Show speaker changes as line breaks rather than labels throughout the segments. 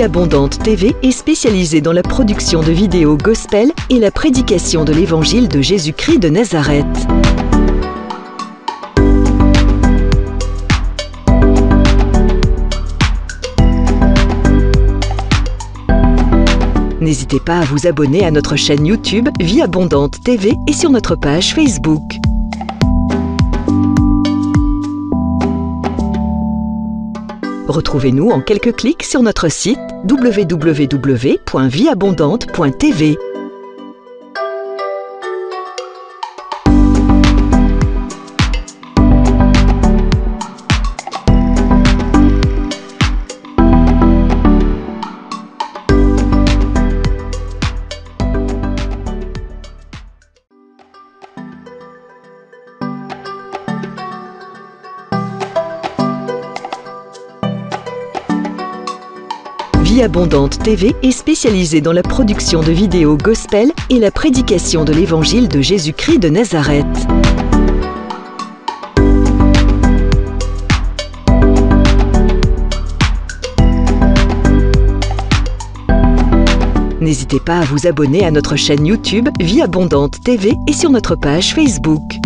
Vie Abondante TV est spécialisée dans la production de vidéos gospel et la prédication de l'évangile de Jésus-Christ de Nazareth. N'hésitez pas à vous abonner à notre chaîne YouTube Vie Abondante TV et sur notre page Facebook. Retrouvez-nous en quelques clics sur notre site www.vieabondante.tv. Vie Abondante TV est spécialisée dans la production de vidéos gospel et la prédication de l'évangile de Jésus-Christ de Nazareth. N'hésitez pas à vous abonner à notre chaîne YouTube Vie Abondante TV et sur notre page Facebook.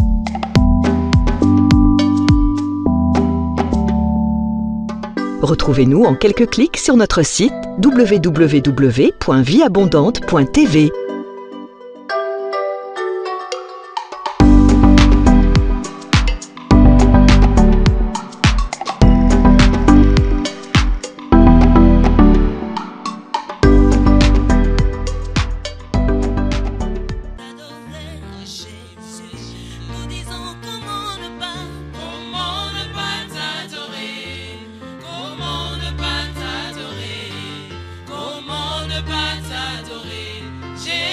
Retrouvez-nous en quelques clics sur notre site www.vieabondante.tv.
Jésus.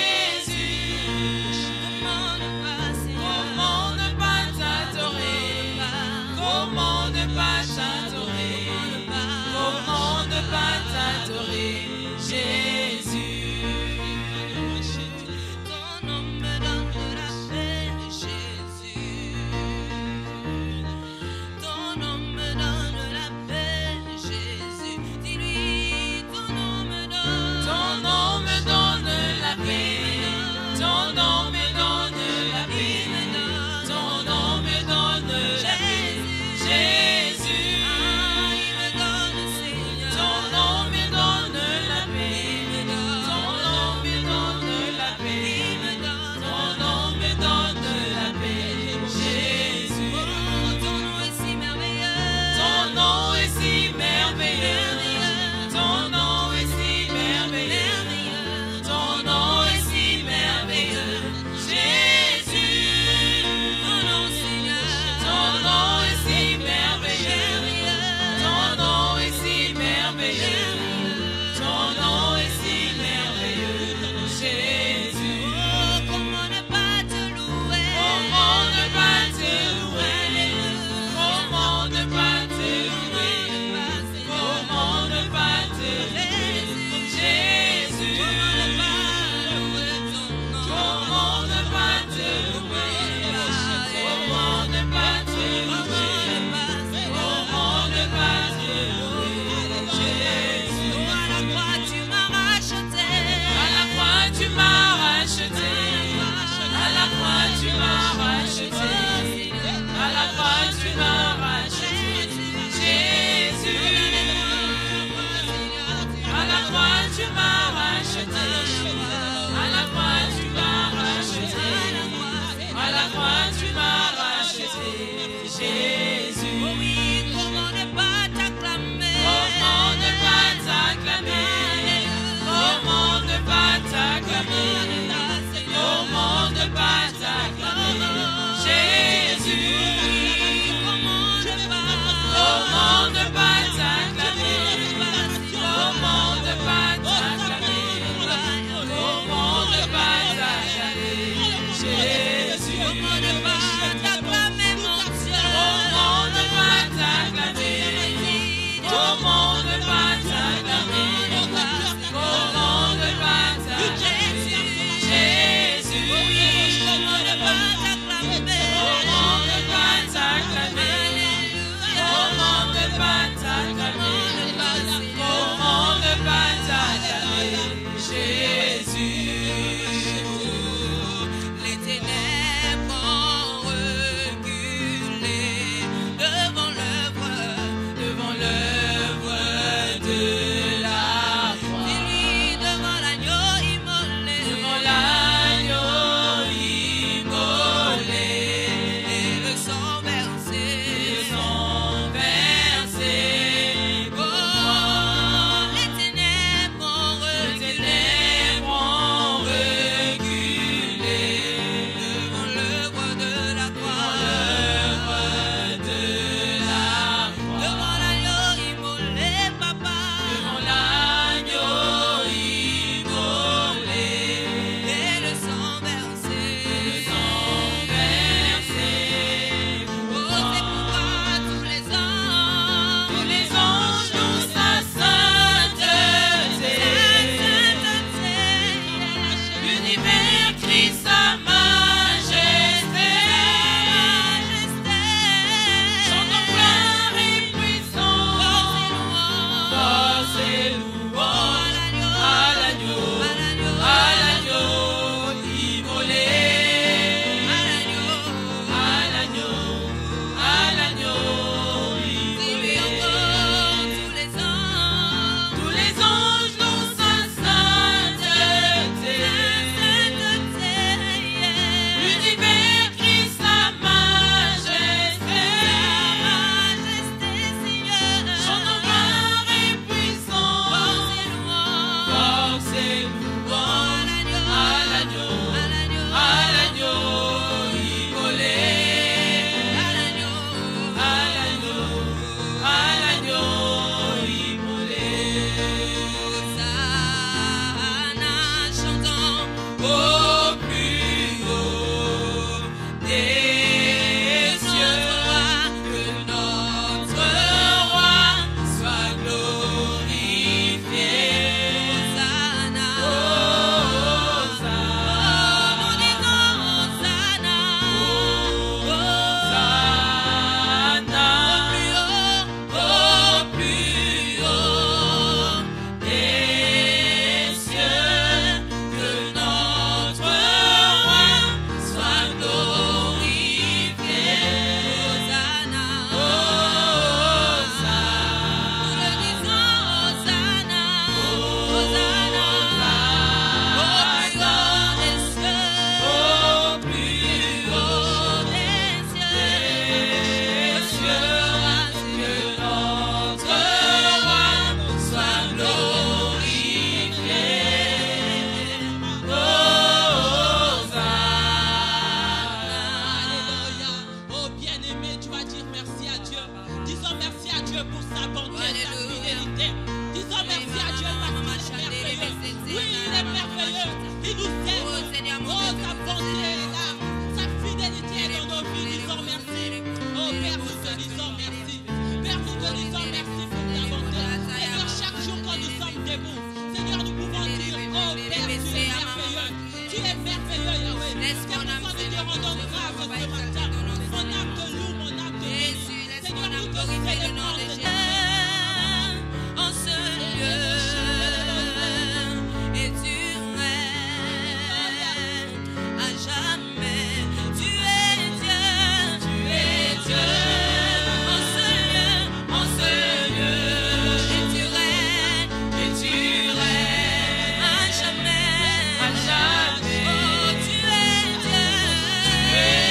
rendons grâce ce matin. Mon âme te loue, mon âme te bénit. Seigneur, nous te célébrons ce matin.
En ce lieu, et tu règnes à jamais. Tu es Dieu, tu es Dieu. En ce lieu, et tu règnes à jamais, à jamais. Oh, tu es Dieu, tu es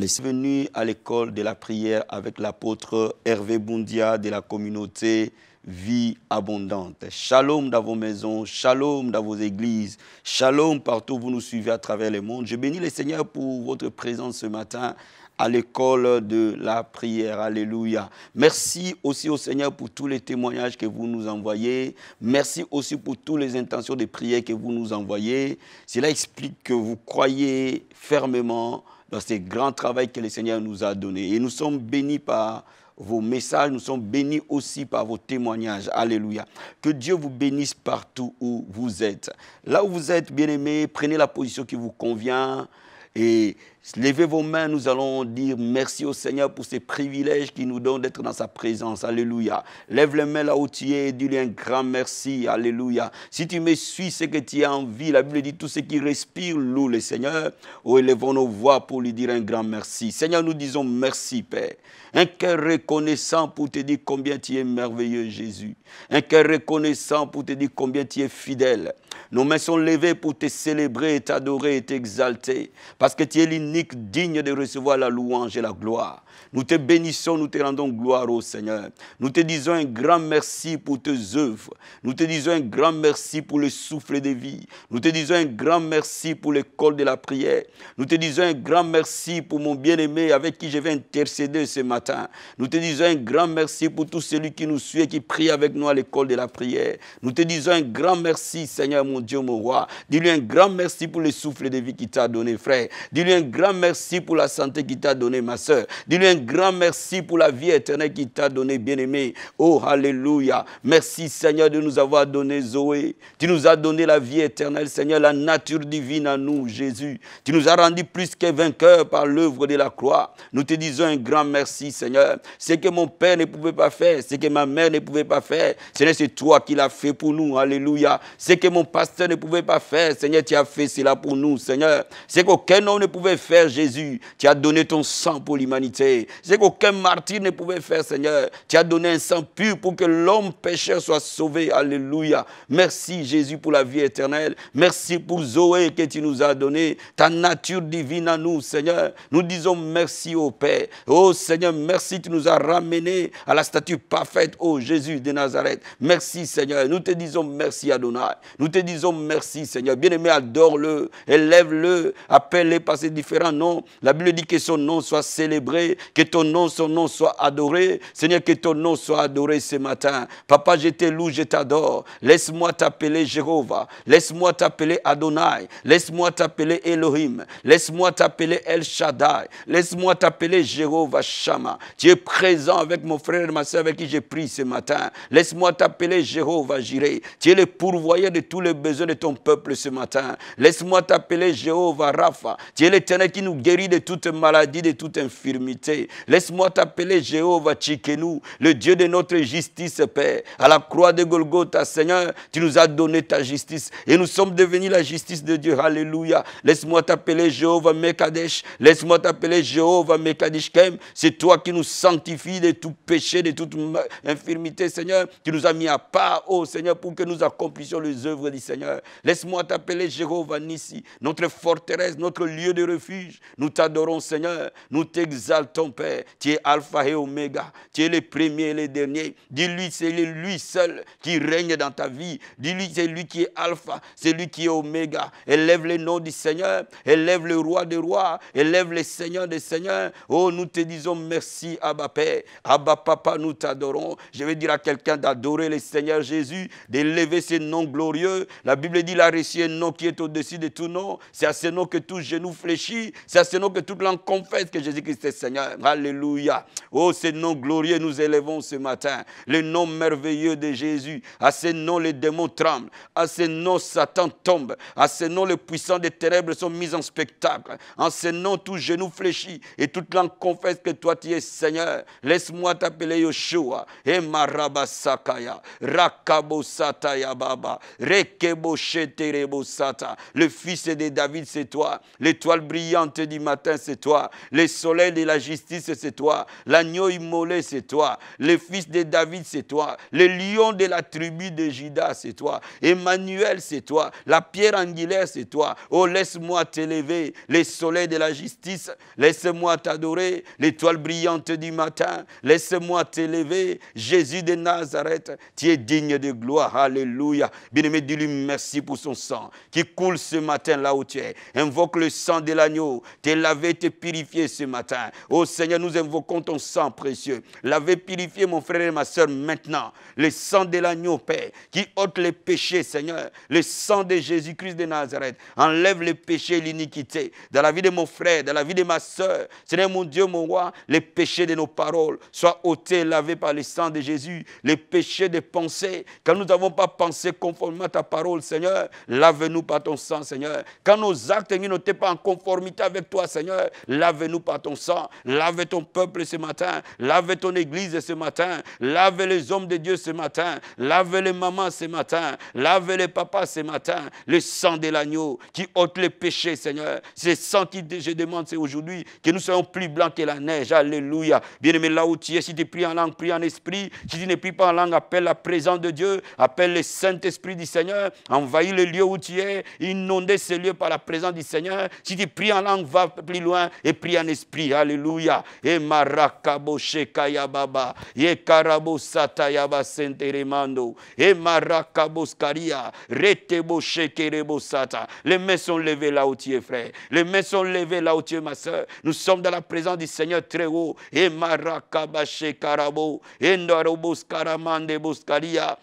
Bienvenue à l'école de la prière avec l'apôtre Hervé Boundia de la communauté Vie Abondante. Shalom dans vos maisons, shalom dans vos églises, shalom partout où vous nous suivez à travers le monde. Je bénis le Seigneur pour votre présence ce matin à l'école de la prière. Alléluia. Merci aussi au Seigneur pour tous les témoignages que vous nous envoyez. Merci aussi pour toutes les intentions de prière que vous nous envoyez. Cela explique que vous croyez fermement dans ce grand travail que le Seigneur nous a donné. Et nous sommes bénis par vos messages, nous sommes bénis aussi par vos témoignages. Alléluia. Que Dieu vous bénisse partout où vous êtes. Là où vous êtes, bien-aimés, prenez la position qui vous convient et levez vos mains, nous allons dire merci au Seigneur pour ces privilèges qu'il nous donne d'être dans sa présence. Alléluia. Lève les mains là où tu es et dis-lui un grand merci. Alléluia. Si tu me suis, c'est que tu es en vie. La Bible dit tout ce qui respire loue le Seigneur. Oh, élevons nos voix pour lui dire un grand merci. Seigneur, nous disons merci, Père. Un cœur reconnaissant pour te dire combien tu es merveilleux, Jésus. Un cœur reconnaissant pour te dire combien tu es fidèle. Nos mains sont levées pour te célébrer, t'adorer et t'exalter. Parce que tu es l'unique digne de recevoir la louange et la gloire. Nous te bénissons, nous te rendons gloire au Seigneur. Nous te disons un grand merci pour tes œuvres. Nous te disons un grand merci pour le souffle de vie. Nous te disons un grand merci pour l'école de la prière. Nous te disons un grand merci pour mon bien-aimé avec qui je vais intercéder ce matin. Nous te disons un grand merci pour tout celui qui nous suit et qui prie avec nous à l'école de la prière. Nous te disons un grand merci, Seigneur, mon Dieu, mon roi. Dis-lui un grand merci pour le souffle de vie qu'il t'a donné, frère. Dis-lui un grand merci pour la santé qu'il t'a donné, ma soeur. Dis-lui un grand merci pour la vie éternelle qu'il t'a donné, bien-aimé. Oh, alléluia. Merci, Seigneur, de nous avoir donné Zoé. Tu nous as donné la vie éternelle, Seigneur, la nature divine à nous, Jésus. Tu nous as rendus plus que vainqueurs par l'œuvre de la croix. Nous te disons un grand merci, Seigneur. Ce que mon père ne pouvait pas faire, ce que ma mère ne pouvait pas faire, Seigneur, c'est toi qui l'as fait pour nous. Alléluia. Ce que mon pasteur ne pouvait pas faire, Seigneur, tu as fait cela pour nous, Seigneur. Ce qu'aucun homme ne pouvait faire, Jésus, tu as donné ton sang pour l'humanité. Ce qu'aucun martyr ne pouvait faire, Seigneur, tu as donné un sang pur pour que l'homme pécheur soit sauvé. Alléluia. Merci, Jésus, pour la vie éternelle. Merci pour Zoé que tu nous as donné, ta nature divine à nous, Seigneur. Nous disons merci au Père. Oh, Seigneur, merci, tu nous as ramenés à la statue parfaite, oh Jésus de Nazareth. Merci, Seigneur. Nous te disons merci, Adonai. Nous te disons merci, Seigneur. Bien-aimé, adore-le, élève-le, appelle-le par ses différents noms. La Bible dit que son nom soit célébré, que ton nom, son nom soit adoré. Seigneur, que ton nom soit adoré ce matin. Papa, je te loue, je t'adore. Laisse-moi t'appeler Jéhovah. Laisse-moi t'appeler Adonai. Laisse-moi t'appeler Elohim. Laisse-moi t'appeler El Shaddai. Laisse-moi t'appeler Jéhovah Shammah. Tu es présent avec mon frère et ma soeur avec qui j'ai prié ce matin. Laisse-moi t'appeler Jéhovah Jireh. Tu es le pourvoyeur de tous les besoins de ton peuple ce matin. Laisse-moi t'appeler Jéhovah Rapha. Tu es l'Éternel qui nous guérit de toute maladie, de toute infirmité. Laisse-moi t'appeler Jéhovah Tchikenu, le Dieu de notre justice, Père. À la croix de Golgotha, Seigneur, tu nous as donné ta justice et nous sommes devenus la justice de Dieu. Alléluia. Laisse-moi t'appeler Jéhovah Mekadesh. Laisse-moi t'appeler Jéhovah Mekadishkem. C'est toi qui nous sanctifies de tout péché, de toute infirmité, Seigneur. Tu nous as mis à part, oh Seigneur, pour que nous accomplissions les œuvres du Seigneur. Laisse-moi t'appeler Jéhovah Nissi, notre forteresse, notre lieu de refuge. Nous t'adorons, Seigneur. Nous t'exaltons, Père. Tu es Alpha et Oméga. Tu es le premier et le dernier. Dis-lui, c'est lui seul qui règne dans ta vie. Dis-lui, c'est lui qui est Alpha, c'est lui qui est Oméga. Élève le nom du Seigneur. Élève le roi des rois. Élève le Seigneur des seigneurs. Oh, nous te disons merci, Abba Père. Abba Papa, nous t'adorons. Je vais dire à quelqu'un d'adorer le Seigneur Jésus, d'élever ce nom glorieux. La Bible dit, il a reçu un nom qui est au-dessus de tout nom. C'est à ce nom que tout genou fléchit. C'est à ce nom que toute langue confesse que Jésus-Christ est Seigneur. Alléluia. Oh, ce nom glorieux, nous élevons ce matin. Le nom merveilleux de Jésus. À ce nom, les démons tremblent. À ce nom, Satan tombe. À ce nom, les puissants des ténèbres sont mis en spectacle. En ce nom, tout genou fléchit. Et toute langue confesse que toi, tu es Seigneur. Laisse-moi t'appeler Yoshua. Et Marabasakaya. Rakabo Sataya Baba. Le fils de David, c'est toi. L'étoile brillante du matin, c'est toi. Le soleil de la justice, c'est toi. L'agneau immolé, c'est toi. Le fils de David, c'est toi. Le lion de la tribu de Juda, c'est toi. Emmanuel, c'est toi. La pierre angulaire, c'est toi. Oh, laisse-moi t'élever. Le soleil de la justice, laisse-moi t'adorer. L'étoile brillante du matin, laisse-moi t'élever. Jésus de Nazareth, tu es digne de gloire. Alléluia. Bien-aimé, dis-lui merci pour son sang qui coule ce matin là où tu es. Invoque le sang de l'agneau. T'es lavé, t'es purifié ce matin. Oh Seigneur, nous invoquons ton sang précieux. Lavé, purifié, mon frère et ma soeur, maintenant. Le sang de l'agneau, Père, qui ôte les péchés, Seigneur. Le sang de Jésus-Christ de Nazareth enlève les péchés et l'iniquité. Dans la vie de mon frère, dans la vie de ma soeur, Seigneur mon Dieu, mon roi, les péchés de nos paroles soient ôtés, lavés par le sang de Jésus. Les péchés des pensées, quand nous n'avons pas pensé conformément à ta parole, Seigneur, lave-nous par ton sang, Seigneur. Quand nos actes n'étaient pas en conformité avec toi, Seigneur, lave-nous par ton sang. Lave ton peuple ce matin. Lave ton église ce matin. Lave les hommes de Dieu ce matin. Lave les mamans ce matin. Lave les papas ce matin. Le sang de l'agneau qui ôte les péchés, Seigneur. C'est le sang qui, je demande, c'est aujourd'hui que nous soyons plus blancs que la neige. Alléluia. Bien-aimé, là où tu es, si tu pries en langue, prie en esprit. Si tu ne pries pas en langue, appelle la présence de Dieu. Appelle le Saint-Esprit du Seigneur. Envahis le lieu où tu es. Inondez ce lieu par la présence du Seigneur. Si tu pries en langue, va plus loin et prie en esprit. Alléluia. Et marakabo shekaya baba. Et karabo satayaba senteremando. Et marakabo skaria. Retebo shekerebo sata. Les mains sont levées là où tu es, frère. Les mains sont levées là où tu es, ma soeur. Nous sommes dans la présence du Seigneur très haut. Et marakaba shekarabo. Et ndarobo skaramande boskaria.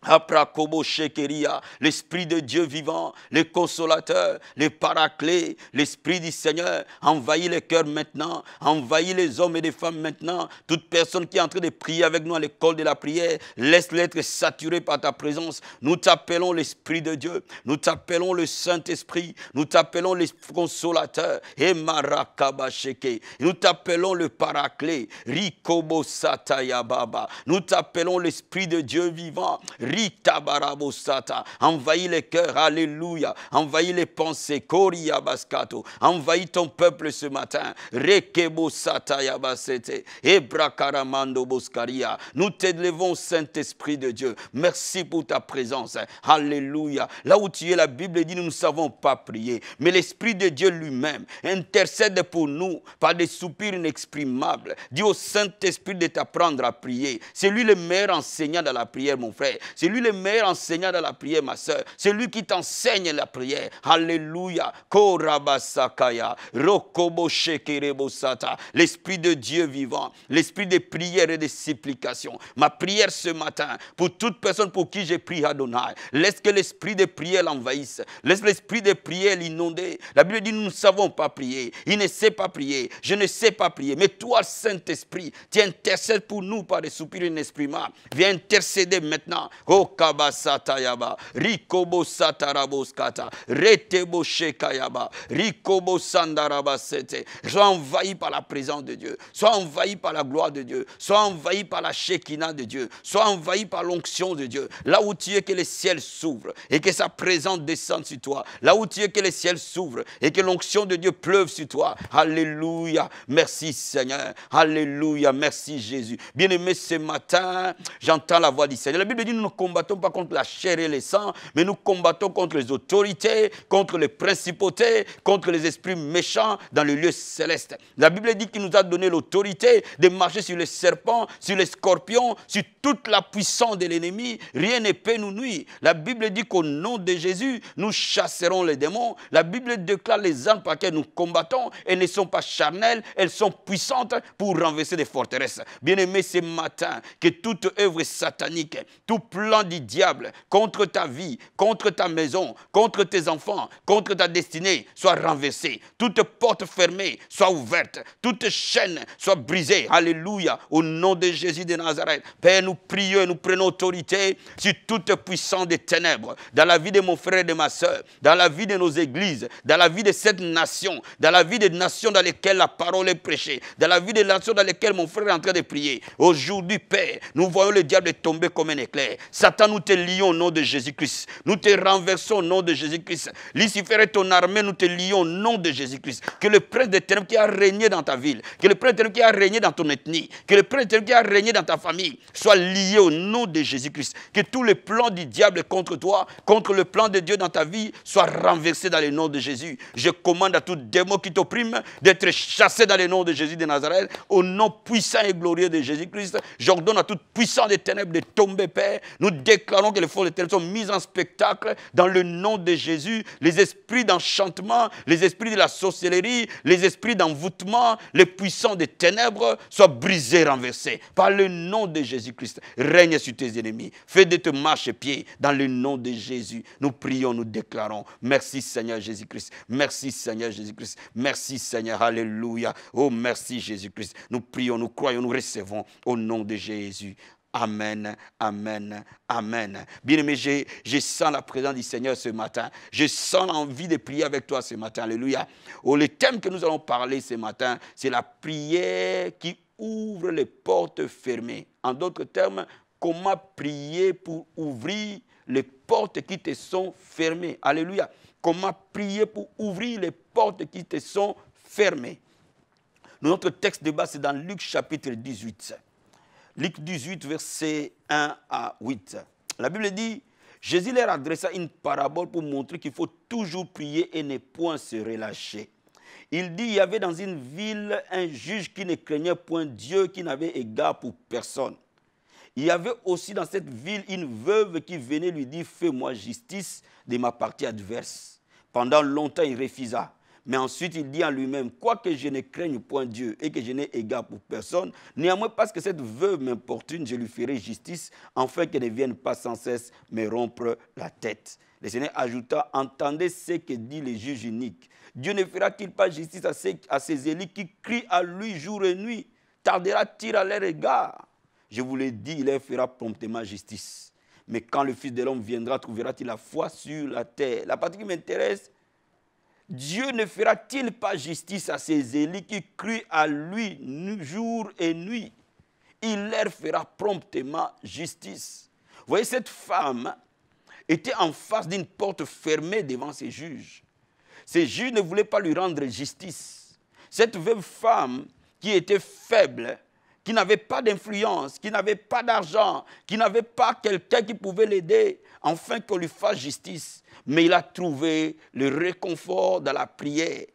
Aprakobo shekeria, l'Esprit de Dieu vivant, le consolateur, le paraclet, l'Esprit du Seigneur, envahit les cœurs maintenant, envahit les hommes et les femmes maintenant. Toute personne qui est en train de prier avec nous à l'école de la prière, laisse-les être saturés par ta présence. Nous t'appelons l'Esprit de Dieu, nous t'appelons le Saint-Esprit, nous t'appelons le consolateur, et marakaba sheke, nous t'appelons le paraclet, rikobo sataya baba, nous t'appelons l'Esprit de Dieu vivant. Rita barabosata, envahis les cœurs, alléluia, envahis les pensées, koria baskato, envahis ton peuple ce matin, rekebo sata yabasete, ebrakaramando boskaria. Nous t'élevons, Saint-Esprit de Dieu. Merci pour ta présence, alléluia. Là où tu es, la Bible dit, nous ne savons pas prier, mais l'Esprit de Dieu lui-même intercède pour nous par des soupirs inexprimables. Dis au Saint-Esprit de t'apprendre à prier. C'est lui le meilleur enseignant dans la prière, mon frère. C'est lui le meilleur enseignant dans la prière, ma soeur. C'est lui qui t'enseigne la prière. Alléluia. Korabasakaya. Rokobo shekerebosata. L'Esprit de Dieu vivant. L'Esprit de prière et de supplication. Ma prière ce matin, pour toute personne pour qui j'ai prié Adonai, laisse que l'Esprit de prière l'envahisse. Laisse l'Esprit de prière l'inonder. La Bible dit, nous ne savons pas prier. Il ne sait pas prier. Je ne sais pas prier. Mais toi, Saint-Esprit, tu intercèdes pour nous par des soupirs inexprimables. Viens intercéder maintenant. Oh kabasata yaba, rikobo sataraboskata, retebo shekayaba, rikobo sandarabasete. Sois envahi par la présence de Dieu, sois envahi par la gloire de Dieu, sois envahi par la Shekinah de Dieu, sois envahi par l'onction de Dieu. Là où tu es, que les ciels s'ouvrent et que sa présence descende sur toi. Là où tu es, que les ciels s'ouvrent et que l'onction de Dieu pleuve sur toi. Alléluia. Merci Seigneur. Alléluia. Merci Jésus. Bien-aimé, ce matin, j'entends la voix du Seigneur. La Bible dit, nous ne combattons pas contre la chair et le sang, mais nous combattons contre les autorités, contre les principautés, contre les esprits méchants dans le lieu céleste. La Bible dit qu'il nous a donné l'autorité de marcher sur les serpents, sur les scorpions, sur toute la puissance de l'ennemi. Rien ne peut nous nuire. La Bible dit qu'au nom de Jésus, nous chasserons les démons. La Bible déclare les armes par lesquelles nous combattons. Elles ne sont pas charnelles, elles sont puissantes pour renverser des forteresses. Bien-aimé, ce matin, que toute œuvre satanique, tout plan du diable contre ta vie, contre ta maison, contre tes enfants, contre ta destinée, soit renversé. Toute porte fermée soit ouverte. Toute chaîne soit brisée. Alléluia. Au nom de Jésus de Nazareth. Père, nous prions et nous prenons autorité sur toute puissance des ténèbres. Dans la vie de mon frère et de ma soeur. Dans la vie de nos églises. Dans la vie de cette nation. Dans la vie des nations dans lesquelles la parole est prêchée. Dans la vie des nations dans lesquelles mon frère est en train de prier. Aujourd'hui, Père, nous voyons le diable tomber comme un éclair. Satan, nous te lions au nom de Jésus-Christ. Nous te renversons au nom de Jésus-Christ. Lucifer et ton armée, nous te lions au nom de Jésus-Christ. Que le prince des ténèbres qui a régné dans ta ville, que le prince des ténèbres qui a régné dans ton ethnie, que le prince des ténèbres qui a régné dans ta famille, soit lié au nom de Jésus-Christ. Que tous les plans du diable contre toi, contre le plan de Dieu dans ta vie, soient renversés dans le nom de Jésus. Je commande à tout démon qui t'opprime d'être chassé dans le nom de Jésus de Nazareth. Au nom puissant et glorieux de Jésus-Christ, j'ordonne à toute puissance des ténèbres de tomber, Père. Nous déclarons que les forces des ténèbres sont mises en spectacle dans le nom de Jésus. Les esprits d'enchantement, les esprits de la sorcellerie, les esprits d'envoûtement, les puissants des ténèbres soient brisés, renversés. Par le nom de Jésus-Christ, règne sur tes ennemis. Fais de te marche-pied dans le nom de Jésus. Nous prions, nous déclarons. Merci Seigneur Jésus-Christ. Merci Seigneur Jésus-Christ. Merci Seigneur. Alléluia. Oh merci Jésus-Christ. Nous prions, nous croyons, nous recevons au nom de Jésus. Amen, amen, amen. Bien-aimé, je sens la présence du Seigneur ce matin. Je sens l'envie de prier avec toi ce matin. Alléluia. Oh, le thème que nous allons parler ce matin, c'est la prière qui ouvre les portes fermées. En d'autres termes, comment prier pour ouvrir les portes qui te sont fermées. Alléluia. Comment prier pour ouvrir les portes qui te sont fermées. Notre texte de base, c'est dans Luc chapitre 18. Luc 18, versets 1 à 8. La Bible dit, Jésus leur adressa une parabole pour montrer qu'il faut toujours prier et ne point se relâcher. Il dit, il y avait dans une ville un juge qui ne craignait point Dieu, qui n'avait égard pour personne. Il y avait aussi dans cette ville une veuve qui venait lui dire, fais-moi justice de ma partie adverse. Pendant longtemps, il refusa. Mais ensuite, il dit en lui-même, quoique je ne craigne point Dieu et que je n'ai égard pour personne, néanmoins, parce que cette veuve m'importune, je lui ferai justice, afin qu'elle ne vienne pas sans cesse me rompre la tête. Le Seigneur ajouta, entendez ce que dit le juge unique. Dieu ne fera-t-il pas justice à ses élus qui crient à lui jour et nuit? Tardera-t-il à leur égard? Je vous l'ai dit, il leur fera promptement justice. Mais quand le Fils de l'homme viendra, trouvera-t-il la foi sur la terre? La partie qui m'intéresse, Dieu ne fera-t-il pas justice à ses élus qui crient à lui jour et nuit? Il leur fera promptement justice. Vous voyez, cette femme était en face d'une porte fermée devant ses juges. Ces juges ne voulaient pas lui rendre justice. Cette veuve femme qui était faible, qui n'avait pas d'influence, qui n'avait pas d'argent, qui n'avait pas quelqu'un qui pouvait l'aider, afin qu'on lui fasse justice. Mais il a trouvé le réconfort dans la prière.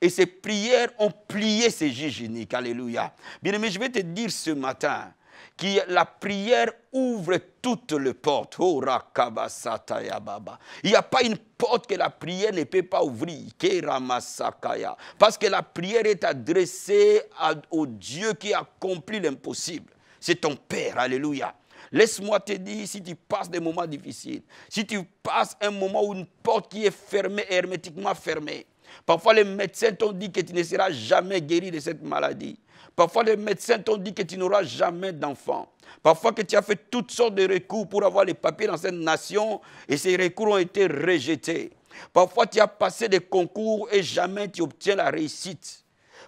Et ces prières ont plié ces juges uniques. Alléluia. Bien-aimé, je vais te dire ce matin que la prière ouvre toutes les portes. Oh, il n'y a pas une porte que la prière ne peut pas ouvrir. Parce que la prière est adressée au Dieu qui accomplit l'impossible. C'est ton Père. Alléluia. Laisse-moi te dire, si tu passes des moments difficiles, si tu passes un moment où une porte qui est fermée, hermétiquement fermée, parfois les médecins t'ont dit que tu ne seras jamais guéri de cette maladie. Parfois les médecins t'ont dit que tu n'auras jamais d'enfant. Parfois que tu as fait toutes sortes de recours pour avoir les papiers dans cette nation et ces recours ont été rejetés. Parfois tu as passé des concours et jamais tu obtiens la réussite.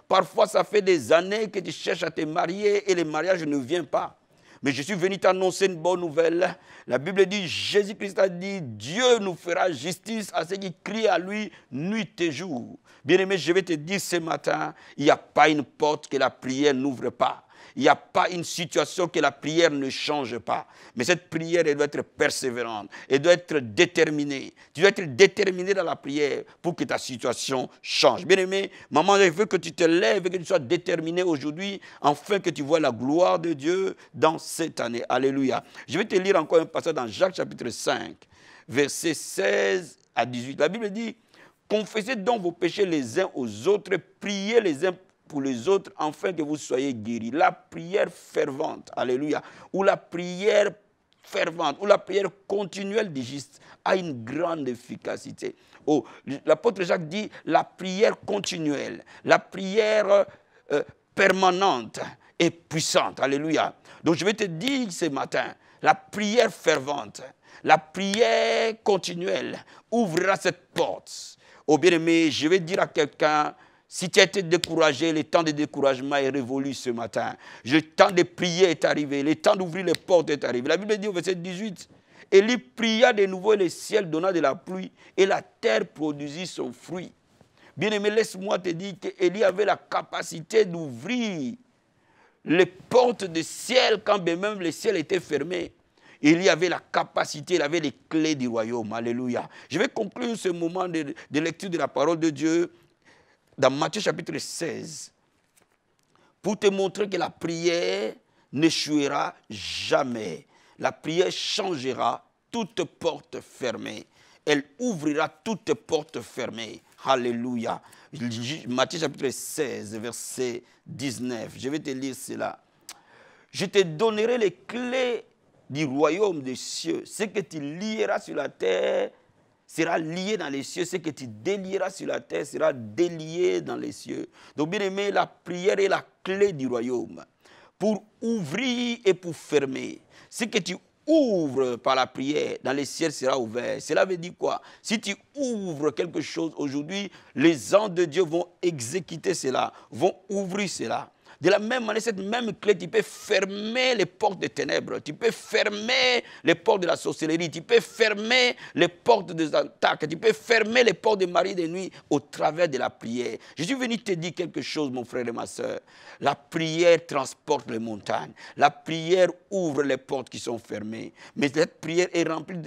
Parfois ça fait des années que tu cherches à te marier et le mariage ne vient pas. Mais je suis venu t'annoncer une bonne nouvelle. La Bible dit, Jésus-Christ a dit, Dieu nous fera justice à ceux qui crient à lui nuit et jour. Bien-aimé, je vais te dire ce matin, il n'y a pas une porte que la prière n'ouvre pas. Il n'y a pas une situation que la prière ne change pas. Mais cette prière, elle doit être persévérante. Elle doit être déterminée. Tu dois être déterminé dans la prière pour que ta situation change. Bien-aimé, maman, je veux que tu te lèves et que tu sois déterminé aujourd'hui afin que tu vois la gloire de Dieu dans cette année. Alléluia. Je vais te lire encore un passage dans Jacques chapitre 5, versets 16 à 18. La Bible dit, confessez donc vos péchés les uns aux autres, priez les uns pour les autres, afin que vous soyez guéris. La prière fervente, alléluia, ou la prière fervente, ou la prière continuelle du juste, a une grande efficacité. Oh, l'apôtre Jacques dit, la prière continuelle, la prière permanente et puissante, alléluia. Donc je vais te dire ce matin, la prière fervente, la prière continuelle ouvrira cette porte. Oh bien-aimé, je vais dire à quelqu'un, Si tu as été découragé, le temps de découragement est révolu ce matin. Le temps de prier est arrivé. Le temps d'ouvrir les portes est arrivé. La Bible dit au verset 18, Élie pria de nouveau et le ciel donna de la pluie et la terre produisit son fruit. Bien-aimé, laisse-moi te dire qu'Élie avait la capacité d'ouvrir les portes du ciel quand bien même le ciel était fermé. Il y avait la capacité, il avait les clés du royaume. Alléluia. Je vais conclure ce moment de lecture de la parole de Dieu dans Matthieu chapitre 16, pour te montrer que la prière n'échouera jamais. La prière changera toute porte fermée. Elle ouvrira toute porte fermée. Alléluia. Matthieu chapitre 16, verset 19. Je vais te lire cela. Je te donnerai les clés du royaume des cieux. Ce que tu lieras sur la terre sera lié dans les cieux. Ce que tu délieras sur la terre sera délié dans les cieux. Donc, bien aimé, la prière est la clé du royaume pour ouvrir et pour fermer. Ce que tu ouvres par la prière, dans les cieux sera ouvert. Cela veut dire quoi? Si tu ouvres quelque chose aujourd'hui, les anges de Dieu vont exécuter cela, vont ouvrir cela. De la même manière, cette même clé, tu peux fermer les portes des ténèbres, tu peux fermer les portes de la sorcellerie, tu peux fermer les portes des attaques, tu peux fermer les portes des maris de nuit au travers de la prière. Je suis venu te dire quelque chose, mon frère et ma soeur. La prière transporte les montagnes. La prière ouvre les portes qui sont fermées. Mais cette prière est remplie,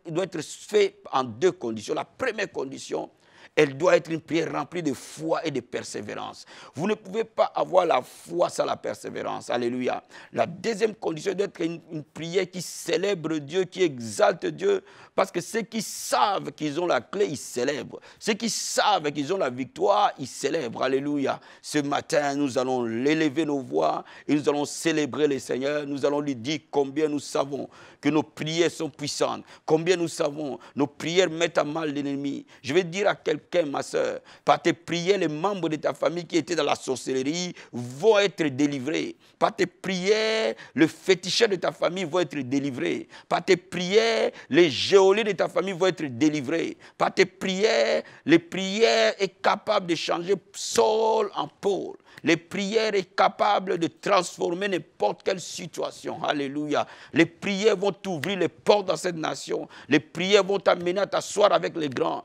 doit être faite en deux conditions. La première condition, elle doit être une prière remplie de foi et de persévérance. Vous ne pouvez pas avoir la foi sans la persévérance. Alléluia. La deuxième condition doit être une prière qui célèbre Dieu, qui exalte Dieu. Parce que ceux qui savent qu'ils ont la clé, ils célèbrent. Ceux qui savent qu'ils ont la victoire, ils célèbrent. Alléluia. Ce matin, nous allons élever nos voix et nous allons célébrer le Seigneur. Nous allons lui dire combien nous savons que nos prières sont puissantes. Combien nous savons, nos prières mettent à mal l'ennemi. Je vais dire à quelqu'un, ma soeur, par tes prières, les membres de ta famille qui étaient dans la sorcellerie vont être délivrés. Par tes prières, le féticheur de ta famille vont être délivrés. Par tes prières, les géoliers de ta famille vont être délivrés. Par tes prières, les prières sont capables de changer Saul en Paul. Les prières sont capables de transformer n'importe quelle situation. Alléluia. Les prières vont t'ouvrir les portes dans cette nation. Les prières vont t'amener à t'asseoir avec les grands.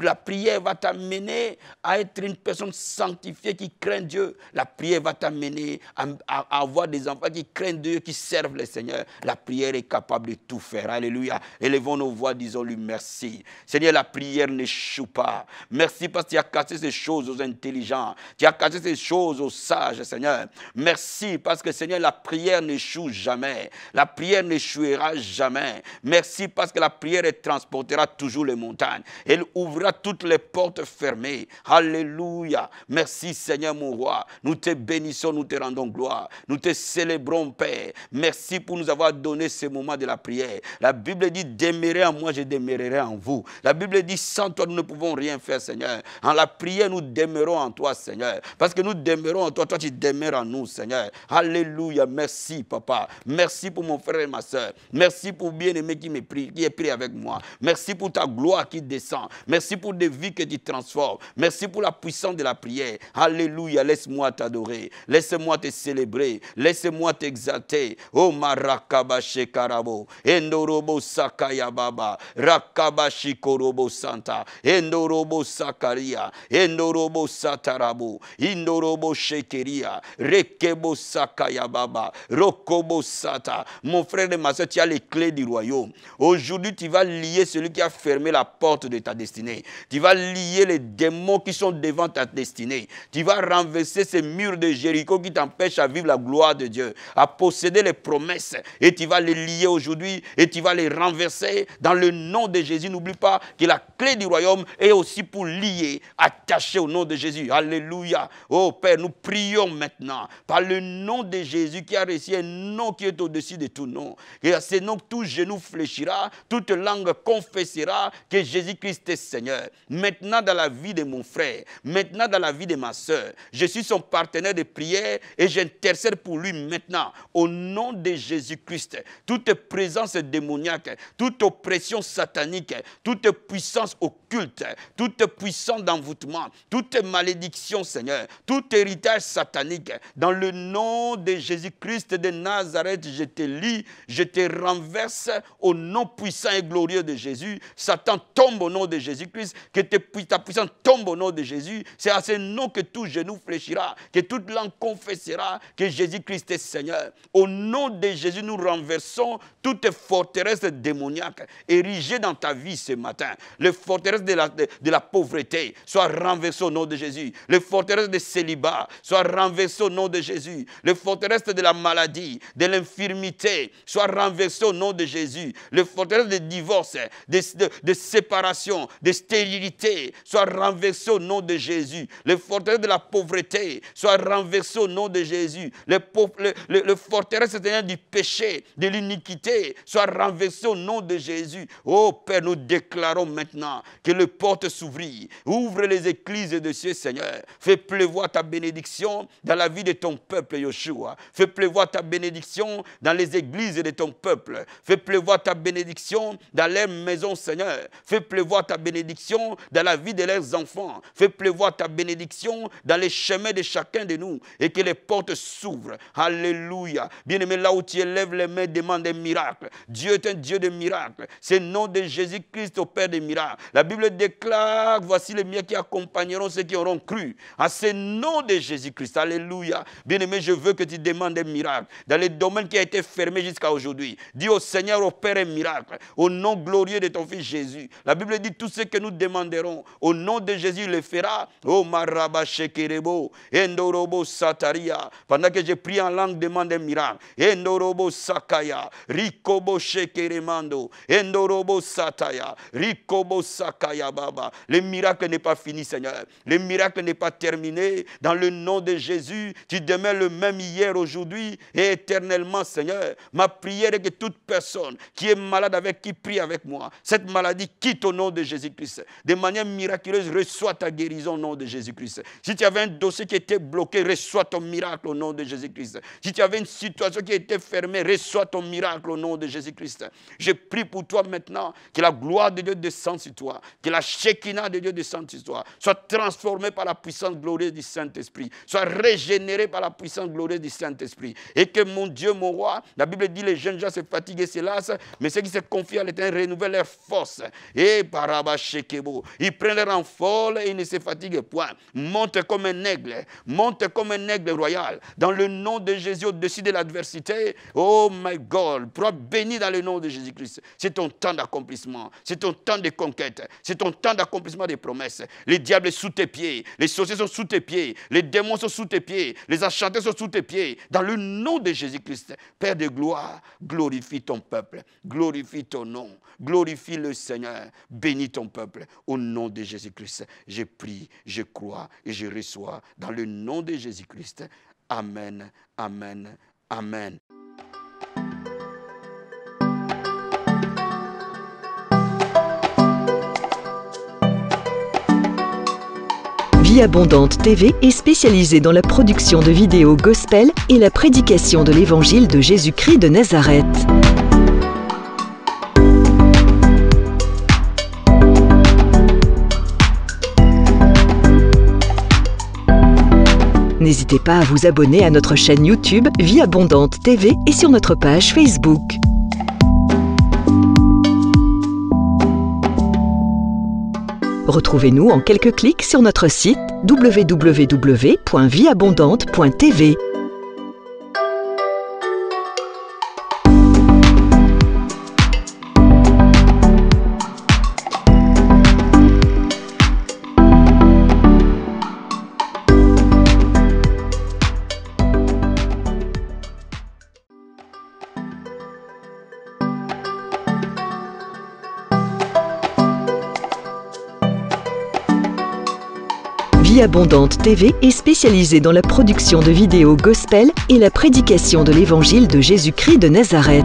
La prière va t'amener à être une personne sanctifiée qui craint Dieu. La prière va t'amener à avoir des enfants qui craignent Dieu, qui servent le Seigneur. La prière est capable de tout faire. Alléluia. Élevons nos voix, disons-lui merci. Seigneur, la prière n'échoue pas. Merci parce que tu as cassé ces choses aux intelligents. Tu as cassé ces choses aux sages, Seigneur. Merci parce que, Seigneur, la prière n'échoue jamais. La prière n'échouera jamais. Merci parce que la prière transportera toujours les montagnes. Elle ouvrira toutes les portes fermées. Alléluia. Merci, Seigneur, mon roi. Nous te bénissons, nous te rendons gloire. Nous te célébrons, Père. Merci pour nous avoir donné ce moment de la prière. La Bible dit, demeurez en moi, je demeurerai en vous. La Bible dit, sans toi, nous ne pouvons rien faire, Seigneur. En la prière, nous demeurons en toi, Seigneur. Parce que nous demeurons en toi, toi tu demeures en nous, Seigneur. Alléluia, merci, Papa. Merci pour mon frère et ma soeur. Merci pour bien-aimé qui est pris avec moi. Merci pour ta gloire qui descend. Merci pour des vies que tu transformes. Merci pour la puissance de la prière. Alléluia, laisse-moi t'adorer. Laisse-moi te célébrer. Laisse-moi t'exalter. Oh, Marakabashi Karabo. Endorobo Sakaya Baba. Rakabashi Korobo Santa. Endorobo Sakaria. Endorobo Satarabo. Indorobo Shekeria. Rekebo Sakaya Baba. Rokobo Sata. Mon frère et ma soeur, tu as les clés du royaume. Aujourd'hui, tu vas lier celui qui a fermé la porte de ta destinée. Tu vas lier les démons qui sont devant ta destinée. Tu vas renverser ces murs de Jéricho qui t'empêchent à vivre la gloire de Dieu, à posséder les promesses. Et tu vas les lier aujourd'hui et tu vas les renverser dans le nom de Jésus. N'oublie pas que la clé du royaume est aussi pour lier, attacher au nom de Jésus. Alléluia. Oh Père, nous prions maintenant par le nom de Jésus qui a reçu un nom qui est au-dessus de tout nom. Et à ce nom, tout genou fléchira, toute langue confessera que Jésus-Christ est Seigneur. maintenant dans la vie de mon frère, maintenant dans la vie de ma soeur. Je suis son partenaire de prière et j'intercède pour lui maintenant. Au nom de Jésus-Christ, toute présence démoniaque, toute oppression satanique, toute puissance occulte, toute puissance d'envoûtement, toute malédiction, Seigneur, tout héritage satanique, dans le nom de Jésus-Christ de Nazareth, je te lis, je te renverse au nom puissant et glorieux de Jésus. Satan tombe au nom de Jésus-Christ, que ta puissance tombe au nom de Jésus. C'est à ce nom que tout genou fléchira, que toute langue confessera que Jésus-Christ est Seigneur. Au nom de Jésus, nous renversons toute forteresse démoniaque érigée dans ta vie ce matin. Les forteresses de la pauvreté soient renversées au nom de Jésus. Les forteresses de célibat soient renversées au nom de Jésus. Les forteresses de la maladie, de l'infirmité soient renversées au nom de Jésus. Les forteresses de divorce, de séparation, de stérilité soient renversées au nom de Jésus. Les forteresses de la pauvreté soient renversées au nom de Jésus. Les forteresses du péché, de l'iniquité soient renversées au nom de Jésus. Oh Père, nous déclarons maintenant que les portes s'ouvrent. Ouvre les églises de cieux, Seigneur. Fais pleuvoir ta bénédiction dans la vie de ton peuple, Yoshua. Fais pleuvoir ta bénédiction dans les églises de ton peuple. Fais pleuvoir ta bénédiction dans leurs maisons, Seigneur. Fais pleuvoir ta bénédiction dans la vie de leurs enfants. Fais pleuvoir ta bénédiction dans les chemins de chacun de nous et que les portes s'ouvrent. Alléluia. Bien-aimé, là où tu élèves les mains, demande un miracle. Dieu est un Dieu de miracles. C'est le nom de Jésus-Christ au Père des miracles. La Bible déclare, voici les miens qui accompagneront ceux qui auront cru. À ce nom de Jésus-Christ. Alléluia. Bien-aimé, je veux que tu demandes un miracle. Dans les domaines qui ont été fermés jusqu'à aujourd'hui. Dis au Seigneur, au Père, un miracle. Au nom glorieux de ton Fils Jésus. La Bible dit tout ce que nous demanderons. Au nom de Jésus, il le fera. Oh maraba shekerebo. Endorobo sataria. Pendant que je prie en langue, demande un miracle. Endorobo sakaya. Rikobo shekeremando. Endorobo sataya. Rikobo sakaya baba. Le miracle n'est pas fini, Seigneur. Le miracle n'est pas terminé. Dans le nom de Jésus, tu demeures le même hier, aujourd'hui et éternellement, Seigneur. Ma prière est que toute personne qui est malade avec qui prie avec moi, cette maladie quitte au nom de Jésus-Christ. De manière miraculeuse, reçois ta guérison au nom de Jésus-Christ. Si tu avais un dossier qui était bloqué, reçois ton miracle au nom de Jésus-Christ. Si tu avais une situation qui était fermée, reçois ton miracle au nom de Jésus-Christ. Je prie pour toi maintenant que la gloire de Dieu descende sur toi, que la Shekinah de Dieu descende sur toi, soit transformée par la puissance glorieuse du Saint-Esprit, soit régénérée par la puissance glorieuse du Saint-Esprit. Et que mon Dieu, mon roi, la Bible dit les jeunes gens se fatiguent et se lassent, mais ceux qui se confient à l'Éternel renouvellent leur force. Et Baraba Shekebo, ils prennent leur envol et ils ne se fatiguent point. Monte comme un aigle royal, dans le nom de Jésus au-dessus de l'adversité. Oh my God, sois béni dans le nom de Jésus-Christ. C'est ton temps d'accomplissement, c'est ton temps de conquête, c'est ton temps d'accomplissement des promesses. Les diables sont sous tes pieds, les sorciers sont sous tes pieds, les démons sont sous tes pieds, les enchanteurs sont sous tes pieds. Dans le nom de Jésus-Christ, Père de gloire, glorifie ton peuple, glorifie ton nom, glorifie le Seigneur, bénis ton peuple. Au nom de Jésus-Christ, je prie, je crois et je reçois dans le nom de Jésus-Christ. Amen, amen, amen.
Vie Abondante TV est spécialisée dans la production de vidéos gospel et la prédication de l'évangile de Jésus-Christ de Nazareth. N'hésitez pas à vous abonner à notre chaîne YouTube Vie Abondante TV et sur notre page Facebook. Retrouvez-nous en quelques clics sur notre site www.vieabondante.tv. Vie Abondante TV est spécialisée dans la production de vidéos gospel et la prédication de l'évangile de Jésus-Christ de Nazareth.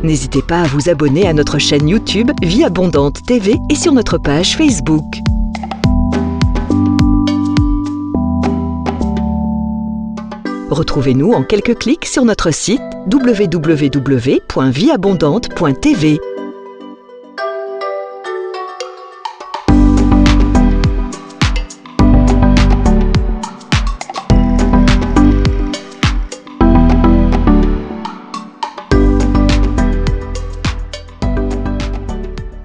N'hésitez pas à vous abonner à notre chaîne YouTube Vie Abondante TV et sur notre page Facebook. Retrouvez-nous en quelques clics sur notre site www.vieabondante.tv.